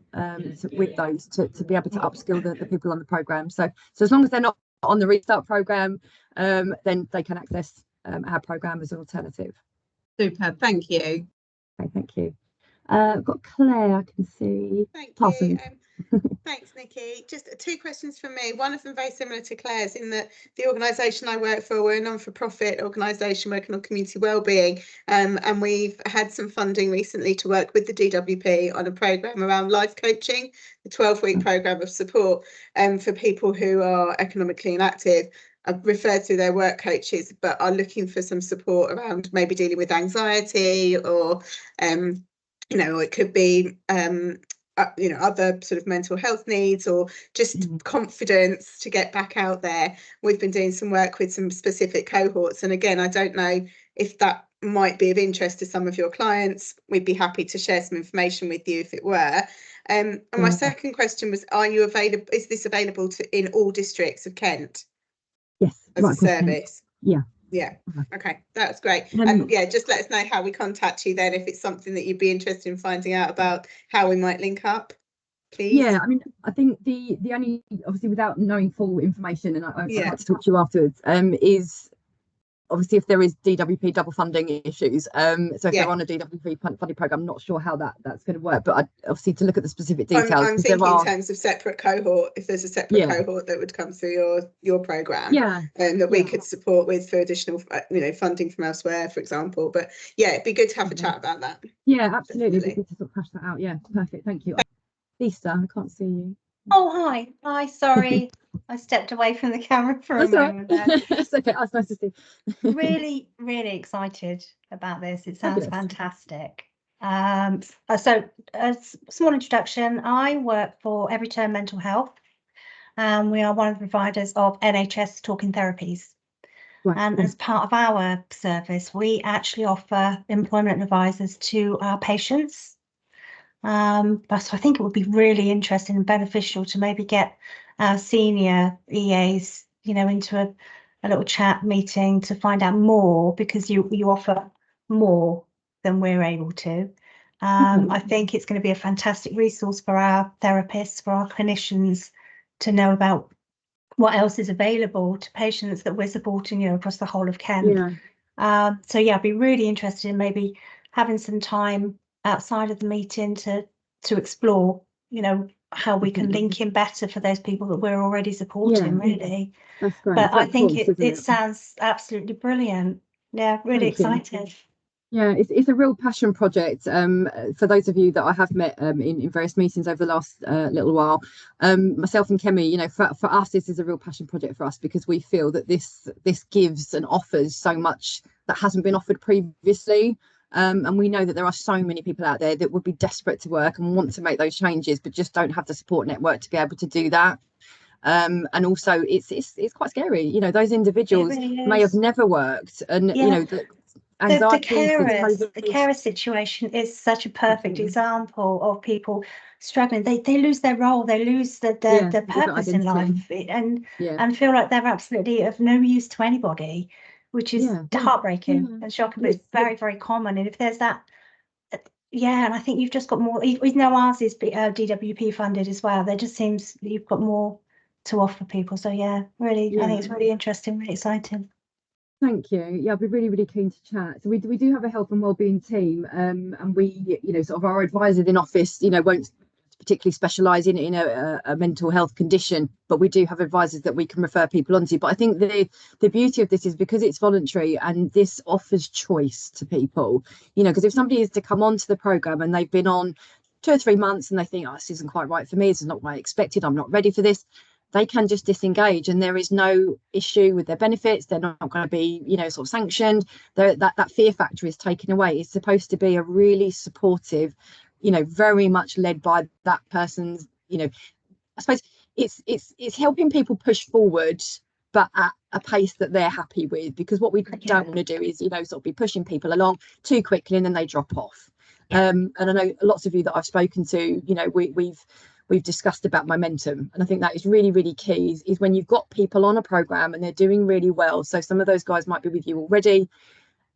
with those to be able to upskill the people on the programme. So as long as they're not on the Restart programme, then they can access our programme as an alternative.
Super, thank you.
Okay, thank you. I've got Claire, I can see.
Thank you. Thanks, Nikki. Just 2 questions from me. One of them very similar to Claire's, in that the organisation I work for, we're a non-for-profit organisation working on community wellbeing, and we've had some funding recently to work with the DWP on a programme around life coaching, the 12-week programme of support for people who are economically inactive. I've referred through their work coaches, but are looking for some support around maybe dealing with anxiety, or you know, it could be you know, other sort of mental health needs, or just confidence to get back out there. We've been doing some work with some specific cohorts, and again, I don't know if that might be of interest to some of your clients. We'd be happy to share some information with you if it were. And my second question was, are you available? Is this available in all districts of Kent?
Yes,
as a service.
Yeah.
Okay, that's great. And yeah, just let us know how we contact you then, if it's something that you'd be interested in finding out about, how we might link up, please.
Yeah, I mean, I think the only, obviously without knowing full information, and I'd like to talk to you afterwards, is obviously if there is DWP double funding issues. So if they're on a DWP funding programme, I'm not sure how that's going to work, but obviously to look at the specific details.
I'm thinking in terms of separate cohort, if there's a separate cohort that would come through your programme, and that we could support with for additional, you know, funding from elsewhere, for example. But yeah, it'd be good to have a chat about that.
Yeah, absolutely. It'd be good to sort of hash that out. Yeah, perfect. Thank you. Lisa, I can't see you.
Oh, hi, sorry. I stepped away from the camera for a moment there.
It's okay, that's nice to see.
Really excited about this. It sounds fantastic. So a small introduction. I work for Every Turn Mental Health, and we are one of the providers of NHS talking therapies. Right. And as part of our service, we actually offer employment advisors to our patients. But I think it would be really interesting and beneficial to maybe get our senior EAs, you know, into a little chat meeting to find out more, because you offer more than we're able to. I think it's going to be a fantastic resource for our therapists, for our clinicians, to know about what else is available to patients that we're supporting, you know, across the whole of Kent. So yeah, I'd be really interested in maybe having some time outside of the meeting to explore, you know, how we can link in better for those people that we're already supporting, really.
That's great.
But I think
Course,
it sounds absolutely brilliant. Yeah, really excited.
Yeah, it's a real passion project. For those of you that I have met in various meetings over the last little while, myself and Kemi, you know, for us, this is a real passion project for us, because we feel that this gives and offers so much that hasn't been offered previously. And we know that there are so many people out there that would be desperate to work and want to make those changes, but just don't have the support network to be able to do that. And also it's quite scary. You know, those individuals may have never worked, and you know, the
carer situation is such a perfect example of people struggling. They lose their role, they lose their purpose in life, and feel like they're absolutely of no use to anybody, which is heartbreaking and shocking, but it's very, very common. And if there's that, and I think you've just got more. We know ours is DWP funded as well. There just seems that you've got more to offer people. So really, I think it's really interesting, really exciting.
Thank you. Yeah, I'd be really, really keen to chat. So we do have a health and wellbeing team, and we, you know, sort of our advisors in office, you know, won't particularly specialise in a mental health condition, but we do have advisors that we can refer people onto. But I think the beauty of this is because it's voluntary and this offers choice to people, you know, because if somebody is to come onto the programme and they've been on 2 or 3 months and they think, oh, this isn't quite right for me, this is not what I expected, I'm not ready for this, they can just disengage, and there is no issue with their benefits. They're not going to be, you know, sort of sanctioned. That fear factor is taken away. It's supposed to be a really supportive, you know, very much led by that person's, you know, I suppose it's helping people push forward, but at a pace that they're happy with, because what we don't want to do is, you know, sort of be pushing people along too quickly and then they drop off. And I know lots of you that I've spoken to, you know, we've discussed about momentum, and I think that is really, really key, is when you've got people on a program and they're doing really well. So some of those guys might be with you already,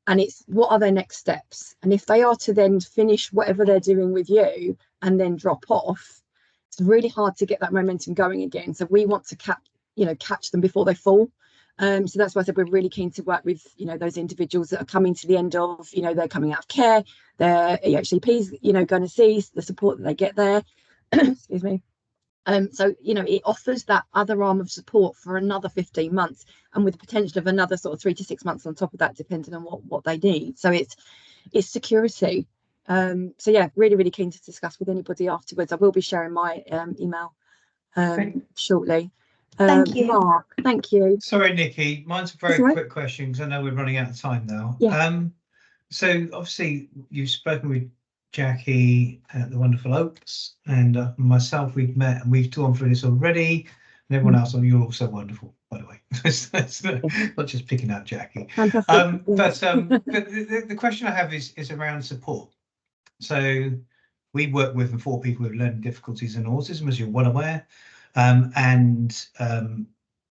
and it's what are their next steps, and if they are to then finish whatever they're doing with you and then drop off, it's really hard to get that momentum going again. So we want to catch them before they fall. So that's why I said we're really keen to work with, you know, those individuals that are coming to the end of, you know, they're coming out of care, their EHCPs, you know, going to see the support that they get there. Excuse me. So, you know, it offers that other arm of support for another 15 months, and with the potential of another sort of 3 to 6 months on top of that, depending on what they need. So it's security. So yeah, really, really keen to discuss with anybody afterwards. I will be sharing my email shortly.
Thank you.
Mark, thank you.
Sorry, Nikki, mine's a very quick question because I know we're running out of time now. So obviously you've spoken with Jackie at the Wonderful Oaks, and myself, we've met and we've gone through this already, and everyone else, you're also wonderful, by the way. It's not just picking out Jackie. But the question I have is around support. So we work with and for people with learning difficulties and autism, as you're well aware, and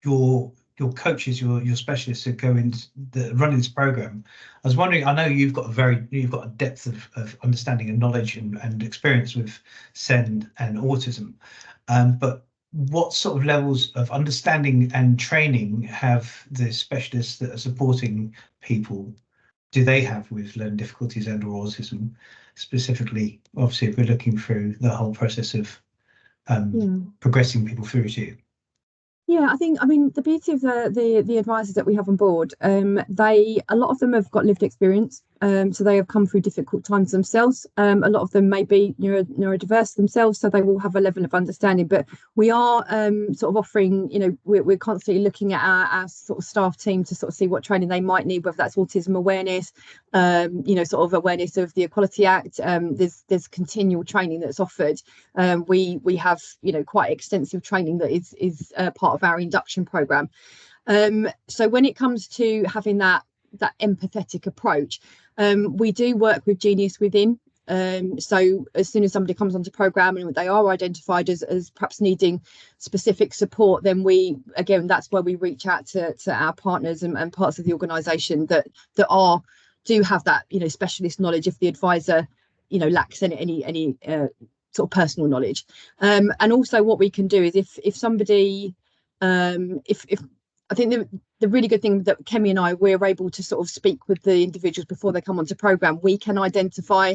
your coaches, your specialists who go in running this program. I was wondering, I know you've got a depth of understanding and knowledge and experience with SEND and autism, but what sort of levels of understanding and training have the specialists that are supporting people, do they have with learning difficulties and or autism specifically? Obviously, if we're looking through the whole process of progressing people through to you.
Yeah, I mean, the beauty of the advisors that we have on board, a lot of them have got lived experience, so they have come through difficult times themselves. A lot of them may be neurodiverse themselves, so they will have a level of understanding. But we are sort of offering, you know, we're constantly looking at our sort of staff team to sort of see what training they might need, whether that's autism awareness, you know, sort of awareness of the Equality Act. There's continual training that's offered. We have, you know, quite extensive training that is part of our induction program. So when it comes to having that empathetic approach, we do work with Genius Within. So as soon as somebody comes onto program and they are identified as perhaps needing specific support, then that's where we reach out to our partners and parts of the organisation that do have that, you know, specialist knowledge if the advisor, you know, lacks any sort of personal knowledge. And also what we can do is if somebody if I think the really good thing that Kemi and we're able to sort of speak with the individuals before they come onto program, we can identify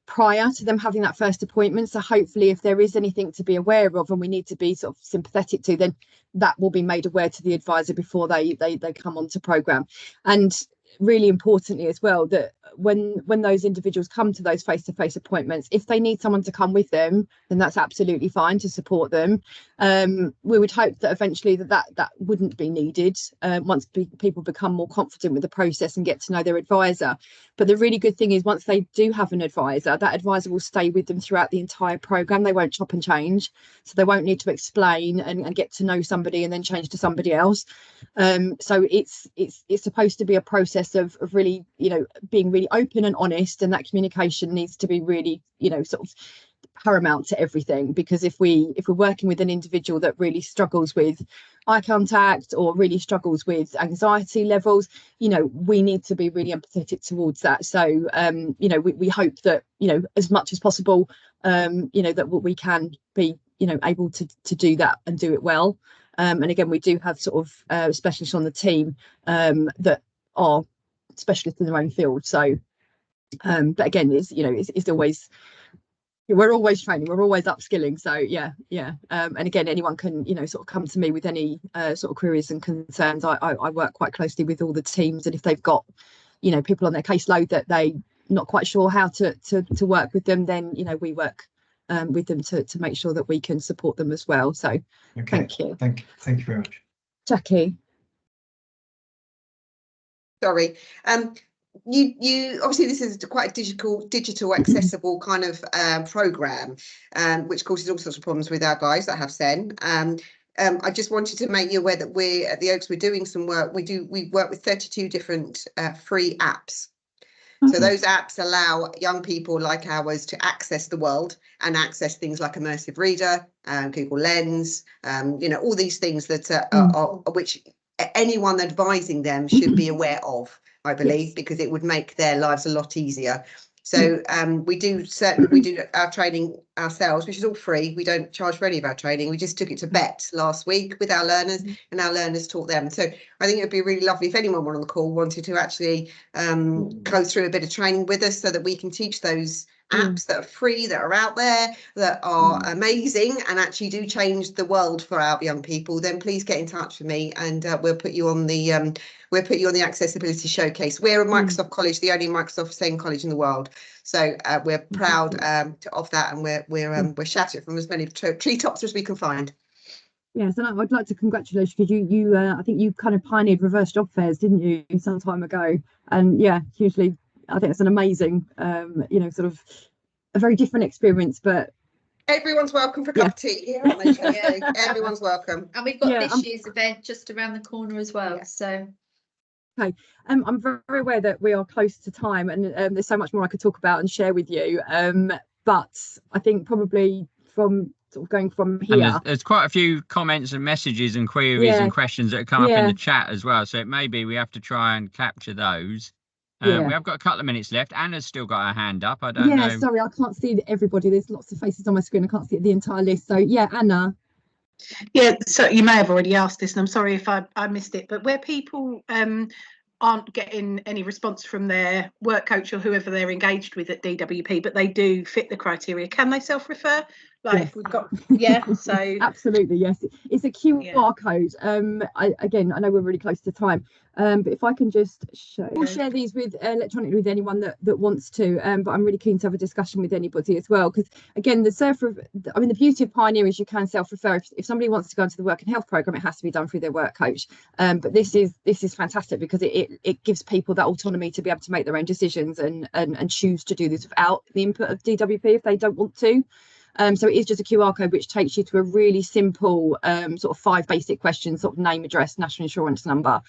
prior to them having that first appointment. So hopefully if there is anything to be aware of and we need to be sort of sympathetic to, then that will be made aware to the advisor before they come onto programme. And really importantly as well, that when those individuals come to those face-to-face appointments, if they need someone to come with them, then that's absolutely fine to support them. We would hope that eventually that wouldn't be needed once people become more confident with the process and get to know their advisor. But the really good thing is once they do have an advisor, that advisor will stay with them throughout the entire programme. They won't chop and change, so they won't need to explain and get to know somebody and then change to somebody else. So it's supposed to be a process of really, you know, being really open and honest, and that communication needs to be really, you know, sort of paramount to everything. Because if we're working with an individual that really struggles with eye contact or really struggles with anxiety levels, you know, we need to be really empathetic towards that. So you know, we hope that, you know, as much as possible, you know, that we can be, you know, able to do that and do it well. And again, we do have sort of specialists on the team that are specialists in their own field. So but again, it's always, we're always training, we're always upskilling. So yeah. And again, anyone can, you know, sort of come to me with any sort of queries and concerns. I work quite closely with all the teams, and if they've got, you know, people on their caseload that they not quite sure how to work with them, then, you know, we work with them to make sure that we can support them as well. So
Okay.
Thank you.
Thank you very much.
Jackie.
Sorry. You obviously, this is quite a digital accessible kind of program, which causes all sorts of problems with our guys that have SEN. I just wanted to make you aware that we're at the Oaks, we're doing some work. We work with 32 different free apps. So those apps allow young people like ours to access the world and access things like Immersive Reader, Google Lens, you know, all these things that are which anyone advising them should be aware of, I believe, yes, because it would make their lives a lot easier. So we do our training ourselves, which is all free. We don't charge for any of our training. We just took it to BET last week with our learners, and our learners taught them. So I think it would be really lovely if anyone on the call wanted to actually go through a bit of training with us, so that we can teach those apps that are free, that are out there, that are amazing and actually do change the world for our young people. Then please get in touch with me, and we'll put you on the accessibility showcase. We're a Microsoft college, the only Microsoft SEN college in the world. So we're proud of that, and we're shouting it from as many treetops as we can find.
Yes, and I'd like to congratulate you, because you I think you kind of pioneered reverse job fairs, didn't you, some time ago? And yeah, hugely, I think it's an amazing, you know, sort of a very different experience, but
everyone's welcome for a cup of tea here, aren't they? Yeah, everyone's welcome.
And we've got this year's event just around the corner as well. Yeah. So
okay, I'm very aware that we are close to time, and there's so much more I could talk about and share with you. But I think probably from sort of going from here,
and there's quite a few comments and messages and queries and questions that come up in the chat as well. So it may be we have to try and capture those. We have got a couple of minutes left. Anna's still got her hand up. I don't know.
Yeah, sorry, I can't see everybody. There's lots of faces on my screen. I can't see the entire list. So yeah, Anna.
Yeah, so you may have already asked this, and I'm sorry if I missed it, but where people aren't getting any response from their work coach or whoever they're engaged with at DWP, but they do fit the criteria, can they self-refer? Like, yes. If we've got, so
absolutely, yes. It's a QR code. I know we're really close to time, but if I can just share these with electronically with anyone that wants to, but I'm really keen to have a discussion with anybody as well, because again, the beauty of Pioneer is you can self-refer. If somebody wants to go into the work and health program, it has to be done through their work coach, but this is fantastic, because it gives people that autonomy to be able to make their own decisions and choose to do this without the input of DWP if they don't want to. So it is just a QR code which takes you to a really simple sort of 5 basic questions, sort of name, address, national insurance number.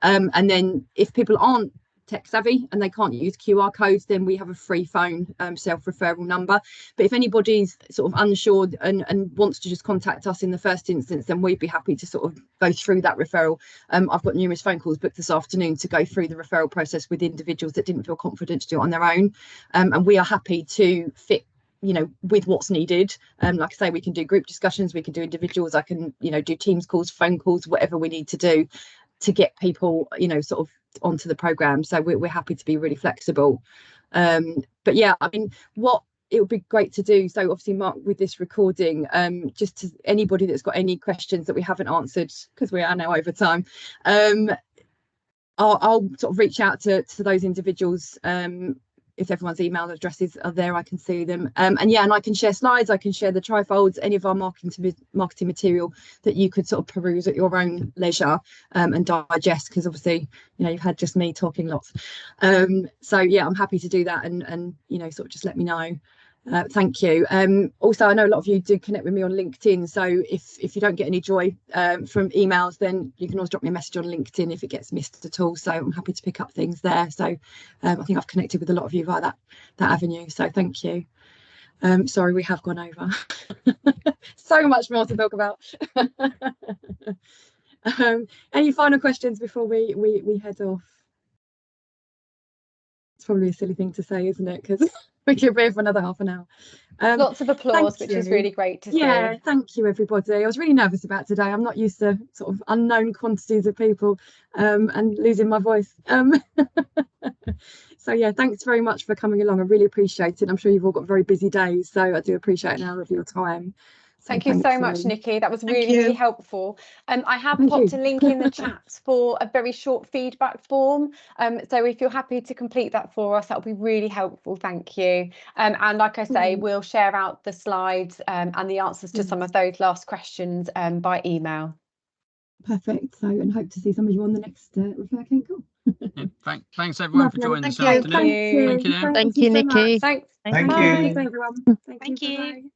And then if people aren't tech savvy and they can't use QR codes, then we have a free phone self-referral number. But if anybody's sort of unsure and wants to just contact us in the first instance, then we'd be happy to sort of go through that referral. I've got numerous phone calls booked this afternoon to go through the referral process with individuals that didn't feel confident to do it on their own. And we are happy to fit, you know, with what's needed. Like I say, we can do group discussions, we can do individuals, I can, you know, do Teams calls, phone calls, whatever we need to do to get people, you know, sort of onto the program. So we're happy to be really flexible. But yeah, I mean, what it would be great to do, so obviously Mark, with this recording, just to anybody that's got any questions that we haven't answered, because we are now over time, I'll sort of reach out to those individuals. If everyone's email addresses are there, I can see them. And I can share slides, I can share the trifolds, any of our marketing material that you could sort of peruse at your own leisure and digest, because obviously, you know, you've had just me talking lots. So yeah, I'm happy to do that, and you know, sort of just let me know. Thank you. Also, I know a lot of you do connect with me on LinkedIn, so if you don't get any joy from emails, then you can always drop me a message on LinkedIn if it gets missed at all. So I'm happy to pick up things there. So I think I've connected with a lot of you via that avenue. So thank you. Sorry, we have gone over. So much more to talk about. Any final questions before we head off? It's probably a silly thing to say, isn't it? Because we could be here for another half an hour.
Lots of applause, which is really great to see.
Yeah, thank you, everybody. I was really nervous about today. I'm not used to sort of unknown quantities of people and losing my voice. So yeah, thanks very much for coming along. I really appreciate it. I'm sure you've all got very busy days, so I do appreciate an hour of your time. So
thank you so much, Nikki. That was really helpful. I have popped a link in the chat for a very short feedback form. So if you're happy to complete that for us, that would be really helpful. Thank you. And like I say, we'll share out the slides and the answers to some of those last questions by email.
Perfect. So, and hope to see some of you on the next ReferKent call.
Yeah, thanks everyone for joining this
Thank
afternoon.
you.
Thank you,
Thank you, Nikki.
Thanks.
Thank
Bye,
you.
everyone. Thank you.